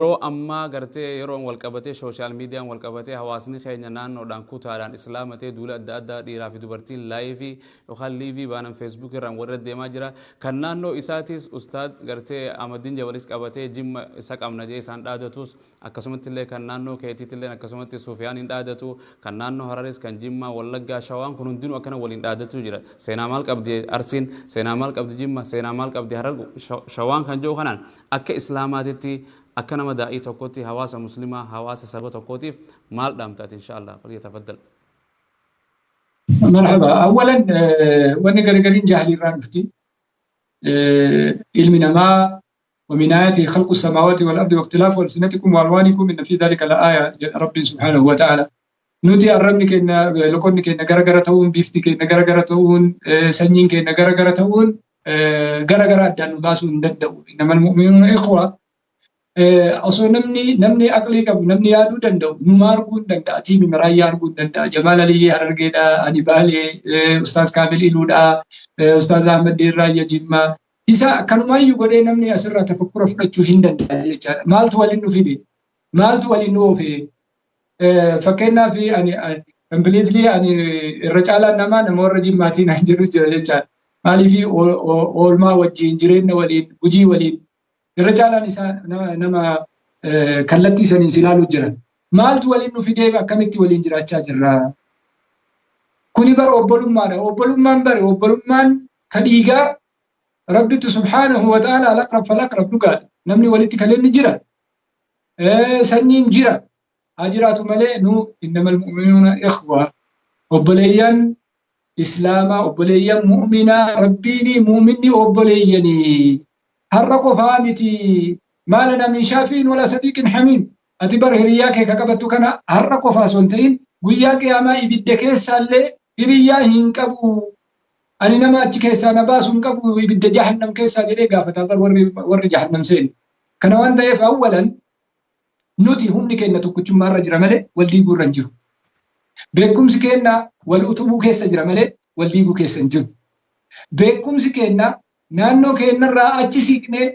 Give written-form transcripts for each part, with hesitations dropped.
amma gartee yeroo wal qabatee social media wal qabatee hawaasni keenya naannoodhaan kutaadhaan islaamatee duula adda addaa dhiiraa fi dubartiin laayivii yookaan liivii baanan feesbuuk irraan warra deemaa jira kan naannoo isaatis ustaad gartee Ahmadiin Jabalis qabatee jimma isa qabna jee isaan dhaadatus akkasumatti illee kan naannoo keetiitti illee akkasumatti Sufiyaan hin dhaadatu kan naannoo Hararis kan jimma Wallaggaa Shawaan kun hundinuu akkana waliin dhaadatu jira seenaa maal qabdi Arsiin seenaa maal qabdi jimma seenaa maal qabdi Harar Shawaan kan jiru kanaan akka islaamaatitti أكنا مدعي تقوتي هواس مسلمة هواس سبب تقوتي مال دامتات إن شاء الله فليتفضل. مرحبا أولا ونقرقرين جاهلي رانفتي علمنا ما ومن آياته خلق السماوات والأرض واختلاف ألسنتكم وألوانكم إن في ذلك لآية رب سبحانه وتعالى. نوتي أرمنك إن لكونك إن قرقرتون بيفتك إن قرقرتون سنينك إن قرقرتون قرقرات دانو باسون نددو إنما المؤمنون إخوة. أصلا نمني أقلي كم نمني يادو دندو نمار كون دندا تيمي مرايار كون دندا جمال علي هرقيدا أني بالي أستاذ كامل إلودا أستاذ أحمد إرraa يجمع إذا كانوا ما يقولون نمني أسرع تفكر في الجهين دندا مالت ولين نفيدي مالت ولين نوفي فكنا في أني بليز لي أني الرجال نما نمر جمعتين عندنا جرجال مالي في أول ما وجين جرين ولين وجي ولين الرجال نما كلتي سنين سلالو جرا مالت ولين في ديبا كمتي ولين جراچا جرا كوني بر اوبلومان بر اوبلومان كديغا ربي سبحانه وتعالى الاقرب فالاقرب دغا نمني وليت كلن جرا سنين جرا هاجرات ملئ نو انما المؤمنون اخوه اوبليان اسلاما اوبليان مؤمنا ربيني مؤمني اوبلياني هرقوا فامتي ما لنا من شافين ولا صديق حميم أتبر هرياك كقبتو كنا هرقوا فاسونتين وياك يا ما يبدك سالة هريا هنكبو أنا نما أتكيس أنا باس هنكبو يبد جهنم كيسا جريقا فتابر ور جهنم سين كنا وان دايف أولا نوتي هم نكينا تكتشم مرة جرمالي والديبو رنجو بيكم سكينا والأتبو كيسا جرمالي والديبو كيسا نجو بيكم سكينا naannoo keenyarraa achi siqnee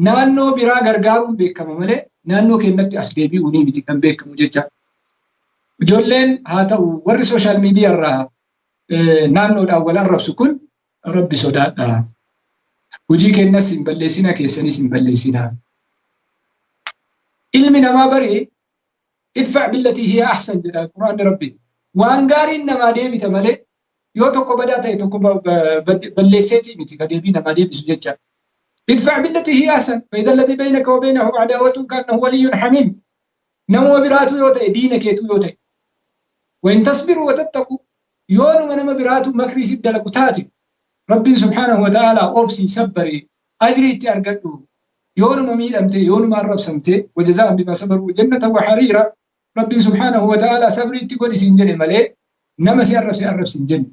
naannoo biraa gargaaruun beekama malee naannoo keenyatti as deebi'uu ni miti kan beekamu jecha. Ijoolleen haa ta'u warri sooshaal miidiyaarraa naannoodhaan wal arrabsu kun rabbi sodaadha. Hojii keenyas hin balleessina keessanis hin balleessina. Ilmi namaa barii idfa' billatii hiya ahsan jedha Quraanni Rabbi. Waan gaariin namaa deebita malee yoo tokko badaa ta'e tokko balleesseetii miti ka deebii namaa deebisu jecha. ادفع بالتي هي أحسن فإذا الذي بينك وبينه عداوة كأنه ولي حميم نمو براتو يوتي دينك يتو يوتي وإن تصبروا وتتقوا يون ونما براتو مكري سد لكتاتي رب سبحانه وتعالى أوبسي سبري أجري تأرقدو يون مميل أمتي يون مارب سمتي وجزاء بما صبروا جنة وحريرة رب سبحانه وتعالى سبري تقول سنجن ملي نما سيعرف سنجن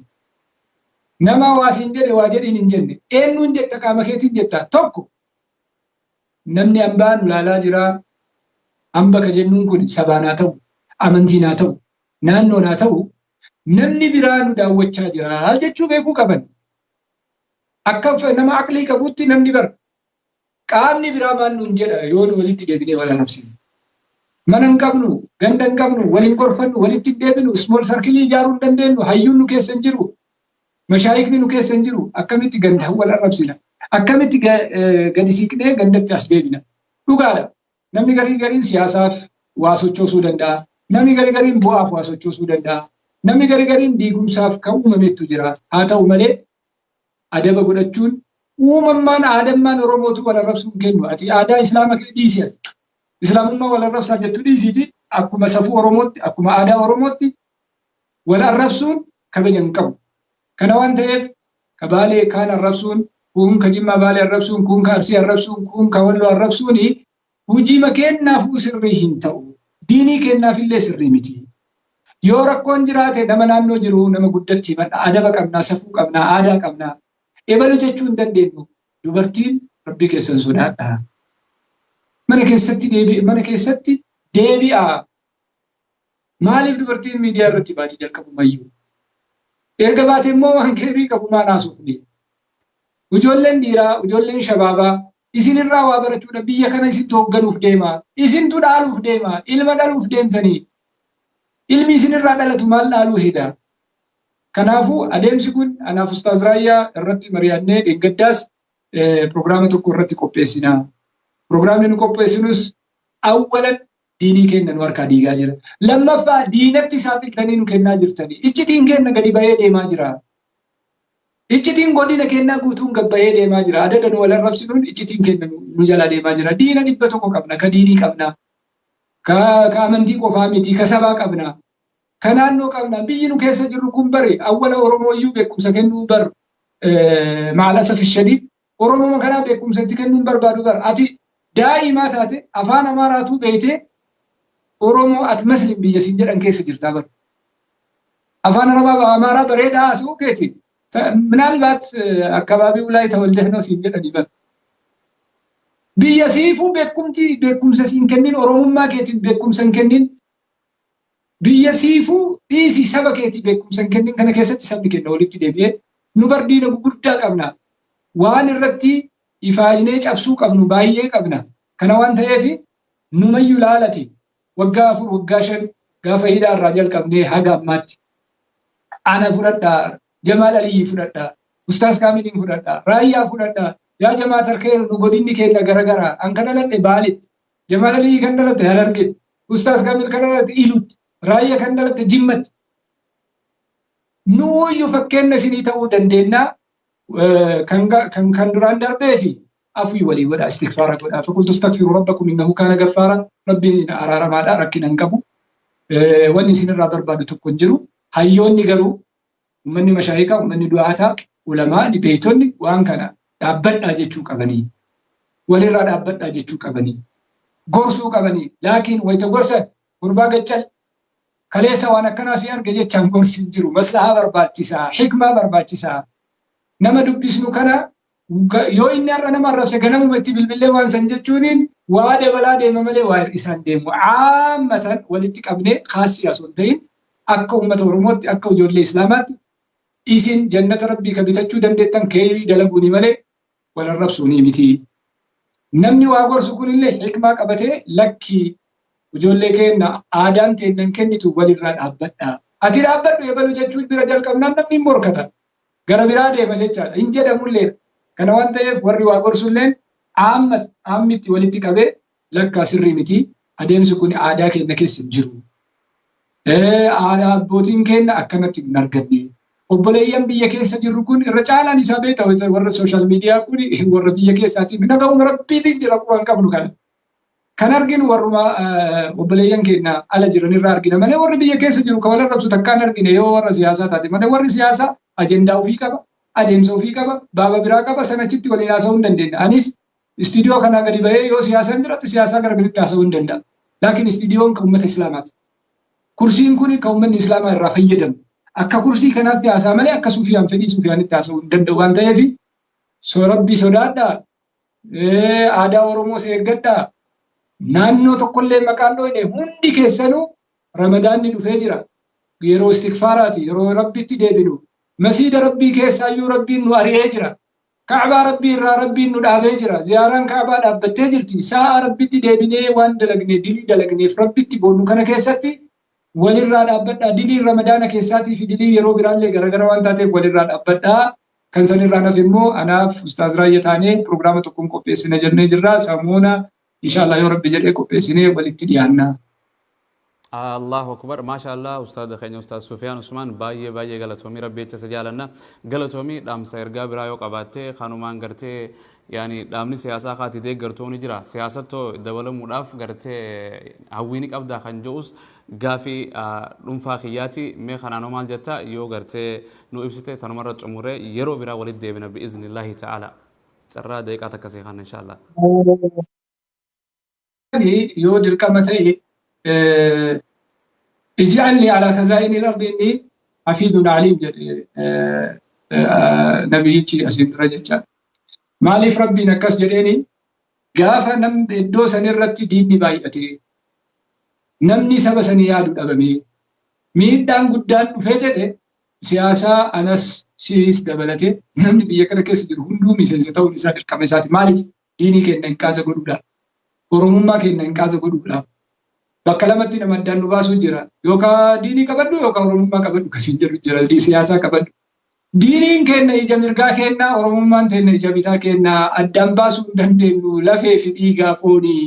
نما واسنجر واجرين انجن اينو انجتا قامكيت انجتا توكو نمني انبان لالا جرا انبك جنون كن سبانا تو امنتينا تو نانو نا تو نمني برانو داوچا جرا الجچو بيكو قبن اكف نما عقلي قبوتي نمني بر قامني برا مانو انجدا يون وليت ديبني ولا نفسي منن قبنو غندن قبنو ولين قرفن وليت ديبنو سمول سركلي جارون دندنو حيونو كيسنجرو مشايخني نوكي سنجرو أكملت جند هو العرب سنا أكملت جنسيكني جندت أسبابنا لقالا نمني قرين سياسة واسوتشو سودان دا نمني قرين بواف واسوتشو سودان دا نمني قرين ديكم ساف كم مميت تجرا هذا وملء أدب قدتشون ومن آدم من رموتو ولا ربسون كنوا أتي آدا إسلامك ديسيا إسلام ما ولا ربس حاجة ديسيتي أكو مسافو رموت أكو ما آدا رموتي ولا ربسون كبجن كم كنا وانتهف كبالي كان الربسون كون كجمع بالي الربسون كون كارسي الربسون كون كولو الربسوني وجي مكين نافو سريهن تو ديني كين نافي اللي سريمتي يورا كون جراته نمنان نو جرو نما قدتي من آدابك أبنا سفوك أبنا آداك أبنا إبالو جتشون دندينو دوبرتين ربي كيسن سناتا من كيستي ديبي مالي دوبرتين ميديا رتباتي جلكب ميو ergabaate immoo waan keerii qabumaa naasuufni ijoolleen dhiiraa ijoolleen shabaabaa isin irraa waa barachuudha biyya kana isin hoogganuuf deema isintu dhaaluuf deema ilma dhaluuf deemtanii ilmi isin irraa dhalatu maal dhaaluu heda kanaafu adeemsi kun anaaf ustaaz Raayyaa irratti mari'annee deeggaddaas programma tokko irratti qopheessina programni nu qopheessinus awwalan diinii kennan warka diigaa jira lammaffaa diinatti saaxiltanii nu kennaa jirtanii iccitiin kenna gadi bahee deemaa jira iccitiin godina kennaa guutuun gabbayee deemaa jira adada nu wal arrabsinuun iccitiin kenna nu jala deemaa jira diina 100 qabna ka diinii qabna ka amantii qofaa miti ka sabaa qabna ka naannoo qabna biyyi nu keessa jirru kun bari awwala oromooyyuu beekumsa kennuu bar maalasa fishadiid oromoo kana beekumsatti kennuun barbaadu bar ati daa'imaa taate afaan amaaraatu beeyte oromoo at muslim biyya siin jedhan keessa jirtaa bar afaan amaaraa bareedaa asuu keeti ምናልባት አካባቢው ላይ ተወልደህ ነው ሲንጀደን ይበል ቢያሲፉ በኩምሰ ሲንከኒን ኦሮሞማ ኬቲን በኩምሰን ከኒን ቢያሲፉ ዲሲ ሰበኬቲ በኩምሰን ከኒን ከነ ከሰት ሰብከ ነው ልት ደብየ ኑበርዲ ነው ጉዳ ቀብና ዋን ረቲ ይፋጅኔ ጨብሱ ቀብኑ ባዬ ቀብና ከነ ዋን ተየፊ ኑመዩ ላለቲ ወጋፉ ወጋሸን ጋፈይዳ ራጀል ቀብኔ ሀጋማት አነ ፍረዳ جمال علي فلدا استاذ كامل فلدا رايا فلدا يا جماعه الخير نغوديني كيدا غرغرا ان كان لد بالت جمال علي كندلت هررجت استاذ كامل كندلت إيلوت رايا كندلت جمت نو يفكرنا سني تو دندنا كان دران دربه في عفو ولي ولا استغفار فقلت استغفروا ربكم انه كان غفارا ربي ارار ما داركن انكبو وني سن رابر بادو تكونجرو هيوني غرو uummanni mashaayikaa uummanni du'aataa ulamaa dhibeeytonni waan kana dhaabbadhaa jechuu qabanii walirraa dhaabbadhaa jechuu qabanii gorsuu qabanii laakiin wayita gorsan gurbaa gaccal kaleessa waan akkanaa si arge jechaan gorsin jiru maslahaa barbaachisaa hikmaa barbaachisaa nama dubbisnu kana yoo inni har'a nama arrabse ganamuma itti bilbilee waan san jechuuniin waa dabalaa deema malee waa hir'isaan deemu aammatan walitti qabnee khaasii osoo hin ta'in akka uummata oromootti akka ijoollee islaamaatti isin jannata rabbii kabitachuu dandeettan keerii dalaguuni malee wal arrabsuuni miti namni waa gorsu kunillee hikmaa qabatee lakki ijoollee keenna aadaan teennan kennitu walirraa dhaabbadhaa ati dhaabbadhu ebalu jechuun bira jalqabnaan namni morkata gara biraa deema jechaadha hin jedhamullee kana waan ta'eef warri waa gorsulleen aammitti walitti qabee lakka sirrii miti adeemsi kun aadaa keenya keessa jiru aadaa abbootiin keenya akkanatti hin arganne obboleeyyan biyya keessa jirru kun irra caalaan isaa beekta warra sooshaal miidiyaa kun warra biyya keessaatiif nagahuma rabbiitiin jira waan qabnu kana kan arginu warruma obboleeyyan keenya ala jiran irraa argina malee warri biyya keessa jiru kan wal arrabsu takkaan argine yoo warra siyaasaa taate malee warri siyaasaa ajendaa ofii qaba adeemsa ofii qaba baaba biraa qaba sanachitti waliin haasa'uu hin dandeenya anis istiidiyoo kanaa gadi bahee yoo siyaasaan biratti siyaasaa gara biraatti haasa'uu hin danda'a laakiin istiidiyoon kan uummata islaamaati kursiin kun kan uummanni islaamaa irraa fayyadamu akka kursii kanaatti haasaa malee akka Sufiyaan fedhii Sufiyaanitti haasa'uu hin danda'u waan ta'eef rabbii sodaadhaa aadaa Oromoo eeggadhaa naannoo tokkollee maqaan dhoyne hundi keessanuu ramadaanni dhufee jira yeroo istikfaaraati yeroo rabbitti deebinu masiida rabbii keessaayyuu rabbiin nu ari'ee jira kaabaa rabbii irraa rabbiin nu dhaabee jira ziyaaraan kaabaa dhaabbattee jirti sa'a rabbitti deebinee waan dalagne dilii dalagneef rabbitti boonnu kana keessatti walirraa dhaabbadhaa dilii ramadaana keessaatii fi dilii yeroo biraallee garagara waan taateef walirraa dhaabbadhaa kan sanirraa naf immoo anaaf ustaaz Raayyaa taanee pirogiraama tokkoon qopheessina jennee jirra samuuna inshallah yoo rabbi jedhee qopheessinee walitti dhiyaanna. Allahu akbar maashaallah ustaaz keenya ustaaz Sufiyaan Usmaan baay'ee galatoomii rabbi jecha jaalanna galatoomii dhaamsa ergaa biraa yoo qabaatte kanumaan gartee yaani dhaamni siyaasaa kaati deeggartooni jira siyaasatoo dabalamuudhaaf gartee hawwiini qabdaa kan jedhus gaafii dhuunfaa kiyyaati mee kanaanoo maal jetta yoo gartee nu ibsite tanumarra xumuree yeroo biraa walitti deebina bi'iznillaahi ta'ala carraa daqiiqaa takkasii kan inshallah yoo dirqama ta'e اجعلني على خزائن الارض اني حفيظ عليم نبيتي اسين رجتا مالف ربي نكس جديني غافا نم دو سنرتي ديني بايتي نمني سبا سنيادو دبمي ميدان غدان فدده سياسه انس سيس دبلته نمني بيكره كيس جرو هندو ميسنسه تو نسا كمسات مالف diinii keenya hin qaasa godhuudhaaf oromummaa keenya hin qaasa godhuudhaaf bakka lamatti nama addaan nu baasuu jira yookaan diinii qabadhu yookaan oromummaa qabadhu kasiin jedhu jira siyaasaa qabadhu. Diiniin keenya ija mirgaa keenya oromummaan keenya ija bitaa keenya addaan baasuu hin dandeenyu lafee fi dhiigaa foonii.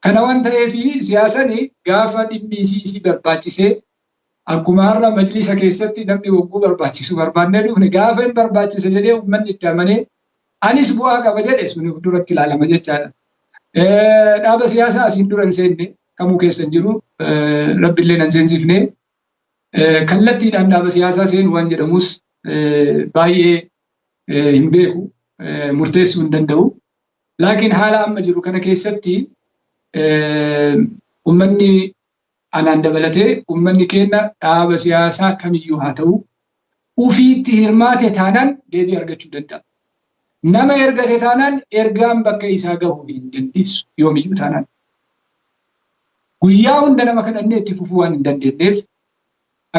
Kana waan ta'eef siyaasni gaafa dhimmiisii barbaachisee akkuma har'a majlisa keessatti namni hogguu barbaachisu barbaannee dhufne gaafa hin barbaachise jedhee uummanni itti amanee anis bu'aa qaba jedhe suni duratti ilaalama jechaadha. Dhaaba siyaasaa asiin dura hin seenne kamuu keessa hin jiru rabbillee nan seensifne kallattiidhaan dhaaba siyaasaa seenu waan jedhamus baay'ee hin beeku murteessuu hin danda'u. Laakiin haala amma jiru kana keessatti uummanni anaan dabalatee uummanni keenya dhaaba siyaasaa kamiyyuu haa ta'u ufiitti hirmaate taanaan deebii argachuu danda'a. Nama ergate taanaan ergaan bakka isaa gahuu hin dandeessu yoomiyyuu taanaan. Guyyaa hunda nama kadhannee itti fufuu waan hin dandeenyeef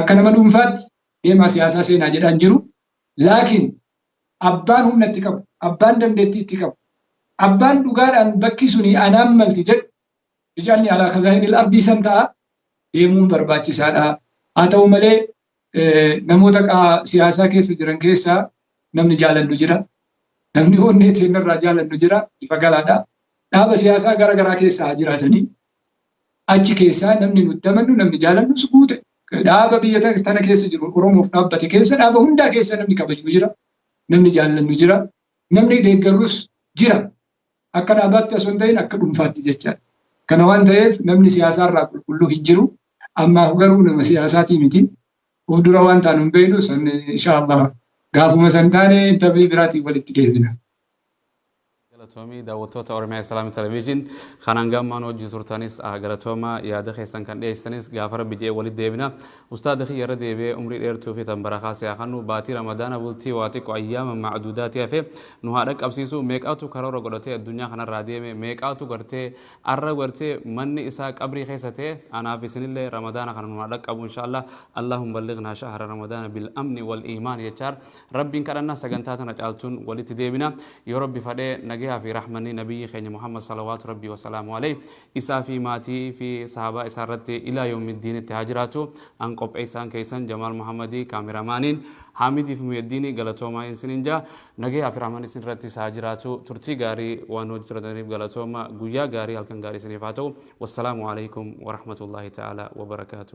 akka nama dhuunfaatti deemaa siyaasaa seenaa jedhaan jiru. Laakiin abbaan humna itti qabu, abbaan dandeettii itti qabu, abbaan dhugaadhaan bakki suni anaan malti jedhu ijaalli alaa khazaa'inil ardii san ta'a deemuun barbaachisaadha. Haa ta'u malee namoota siyaasaa keessa jiran keessaa namni jaalannu jira. Namni onnee teenyarraa jaalannu jira. Ifa galaadha. Dhaaba siyaasaa garaagaraa keessaa haa jiraatanii achi keessaa namni nutti amannu namni jaallannus guute. Dhaaba biyya tana keessa jiru Oromoof dhaabbate keessa dhaaba hundaa keessa namni kabaju jira. Namni jaallannu jira. Namni deeggarus jira. Akka dhaabaatti osoo hin ta'in akka dhuunfaatti jechaadha. Kana waan ta'eef namni siyaasaarraa qulqulluu hin jiru. Ammaaf garuu nama siyaasaatii miti. Of dura waan taanu hin beeknu san inshaallah gaafuma san taane intarvii biraatiin walitti deebina. Galatoomii daawwattoota Oromiyaa Islaamii Televiizhin kanaan gammaan hojii turtanis galatooma yaada keessan kan dhiyeessanis gaafa rabbi jee walitti deebina. Ustaada xiyyaarra deebi'ee umrii dheertuu fi tan barakaa seeqannu baatii ramadaana bultii waa xiqqoo ayyaama macduudaatii hafe nu haadha qabsiisu meeqaatu karoora godhatee addunyaa kanarraa deeme meeqaatu gartee arra gartee manni isaa qabrii keessa ta'e anaaf isinillee ramadaana kana nu haadha qabu inshaallah Allahumma balliqnaa shahra ramadaana bil amni wal iimaan jechaar rabbiin kadhannaa sagantaa tana caaltuun walitti deebina yoo rabbi fadhee nagee في رحمة نبي خير محمد صلوات ربي وسلامه عليه إسا في ماتي في صحابة إسارة إلى يوم الدين التهاجراتو أنقب إيسان كيسان جمال محمدي كاميرامانين حامدي في الدين غلطوما إنسنينجا نجي في رحمة إسن رتي سهاجراتو ترتي غاري وانوج تردنيب غلطوما غويا غاري هلكن غاري سنفاتو والسلام عليكم ورحمة الله تعالى وبركاته